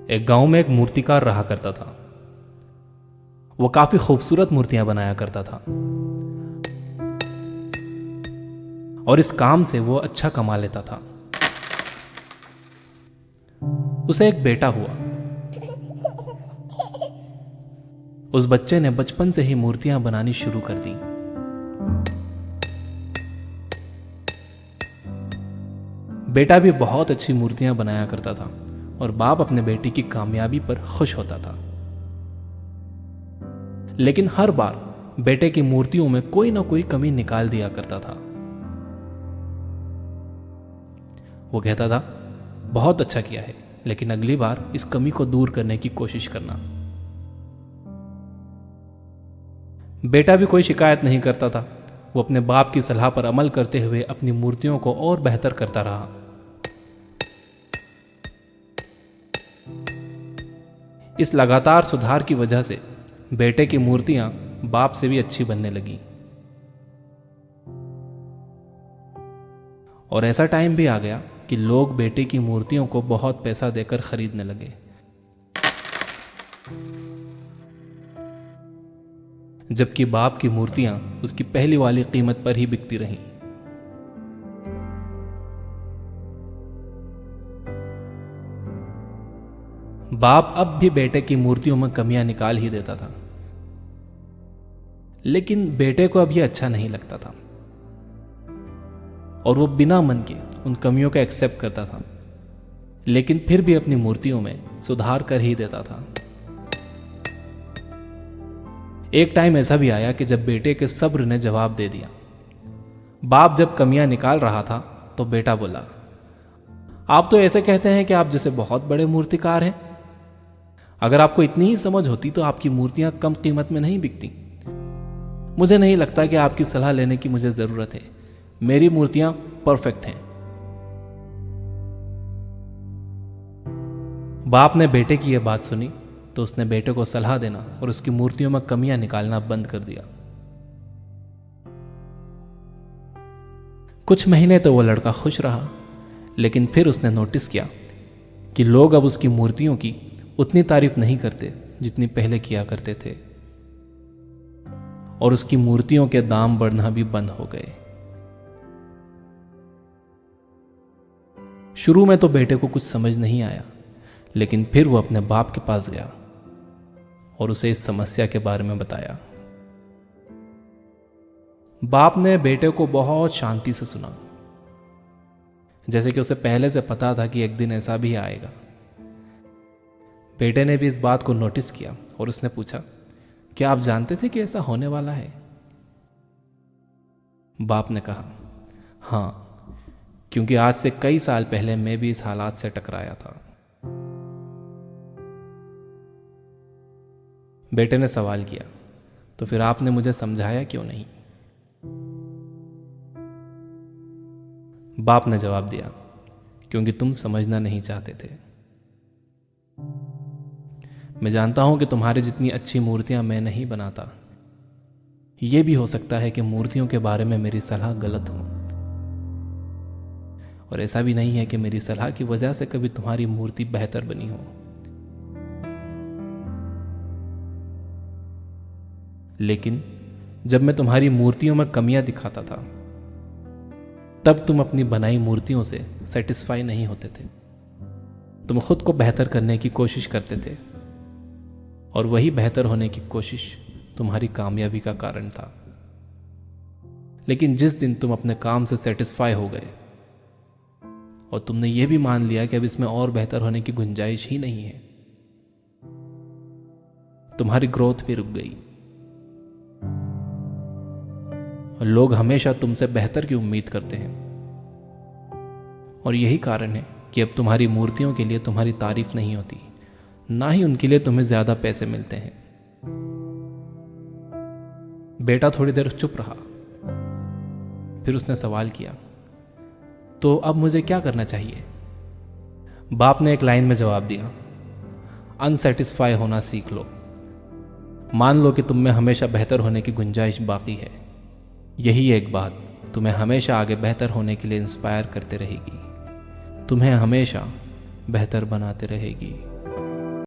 एक गांव में एक मूर्तिकार रहा करता था। वो काफी खूबसूरत मूर्तियां बनाया करता था और इस काम से वो अच्छा कमा लेता था। उसे एक बेटा हुआ। उस बच्चे ने बचपन से ही मूर्तियां बनानी शुरू कर दी। बेटा भी बहुत अच्छी मूर्तियां बनाया करता था और बाप अपने बेटे की कामयाबी पर खुश होता था। लेकिन हर बार बेटे की मूर्तियों में कोई ना कोई कमी निकाल दिया करता था। वो कहता था, बहुत अच्छा किया है, लेकिन अगली बार इस कमी को दूर करने की कोशिश करना। बेटा भी कोई शिकायत नहीं करता था। वो अपने बाप की सलाह पर अमल करते हुए अपनी मूर्तियों को और बेहतर करता रहा। इस लगातार सुधार की वजह से बेटे की मूर्तियां बाप से भी अच्छी बनने लगी। और ऐसा टाइम भी आ गया कि लोग बेटे की मूर्तियों को बहुत पैसा देकर खरीदने लगे। जबकि बाप की मूर्तियां उसकी पहली वाली कीमत पर ही बिकती रहीं। बाप अब भी बेटे की मूर्तियों में कमियां निकाल ही देता था, लेकिन बेटे को अब यह अच्छा नहीं लगता था और वो बिना मन के उन कमियों को एक्सेप्ट करता था, लेकिन फिर भी अपनी मूर्तियों में सुधार कर ही देता था। एक टाइम ऐसा भी आया कि जब बेटे के सब्र ने जवाब दे दिया। बाप जब कमियां निकाल रहा था तो बेटा बोला, आप तो ऐसे कहते हैं कि आप जैसे बहुत बड़े मूर्तिकार हैं। अगर आपको इतनी ही समझ होती तो आपकी मूर्तियां कम कीमत में नहीं बिकती। मुझे नहीं लगता कि आपकी सलाह लेने की मुझे जरूरत है। मेरी मूर्तियां परफेक्ट हैं। बाप ने बेटे की यह बात सुनी तो उसने बेटे को सलाह देना और उसकी मूर्तियों में कमियां निकालना बंद कर दिया। कुछ महीने तो वो लड़का खुश रहा, लेकिन फिर उसने नोटिस किया कि लोग अब उसकी मूर्तियों की उतनी तारीफ नहीं करते जितनी पहले किया करते थे और उसकी मूर्तियों के दाम बढ़ना भी बंद हो गए। शुरू में तो बेटे को कुछ समझ नहीं आया, लेकिन फिर वो अपने बाप के पास गया और उसे इस समस्या के बारे में बताया। बाप ने बेटे को बहुत शांति से सुना, जैसे कि उसे पहले से पता था कि एक दिन ऐसा भी आएगा। बेटे ने भी इस बात को नोटिस किया और उसने पूछा, क्या आप जानते थे कि ऐसा होने वाला है? बाप ने कहा, हाँ, क्योंकि आज से कई साल पहले मैं भी इस हालात से टकराया था। बेटे ने सवाल किया, तो फिर आपने मुझे समझाया क्यों नहीं? बाप ने जवाब दिया, क्योंकि तुम समझना नहीं चाहते थे। मैं जानता हूं कि तुम्हारी जितनी अच्छी मूर्तियां मैं नहीं बनाता। यह भी हो सकता है कि मूर्तियों के बारे में मेरी सलाह गलत हो, और ऐसा भी नहीं है कि मेरी सलाह की वजह से कभी तुम्हारी मूर्ति बेहतर बनी हो। लेकिन जब मैं तुम्हारी मूर्तियों में कमियां दिखाता था, तब तुम अपनी बनाई मूर्तियों से सेटिस्फाई नहीं होते थे। तुम खुद को बेहतर करने की कोशिश करते थे और वही बेहतर होने की कोशिश तुम्हारी कामयाबी का कारण था। लेकिन जिस दिन तुम अपने काम से सेटिस्फाई हो गए और तुमने यह भी मान लिया कि अब इसमें और बेहतर होने की गुंजाइश ही नहीं है, तुम्हारी ग्रोथ भी रुक गई और लोग हमेशा तुमसे बेहतर की उम्मीद करते हैं। और यही कारण है कि अब तुम्हारी मूर्तियों के लिए तुम्हारी तारीफ नहीं होती, ना ही उनके लिए तुम्हें ज्यादा पैसे मिलते हैं। बेटा थोड़ी देर चुप रहा, फिर उसने सवाल किया, तो अब मुझे क्या करना चाहिए? बाप ने एक लाइन में जवाब दिया, अनसेटिस्फाई होना सीख लो। मान लो कि तुम में हमेशा बेहतर होने की गुंजाइश बाकी है। यही एक बात तुम्हें हमेशा आगे बेहतर होने के लिए इंस्पायर करते रहेगी, तुम्हें हमेशा बेहतर बनाते रहेगी।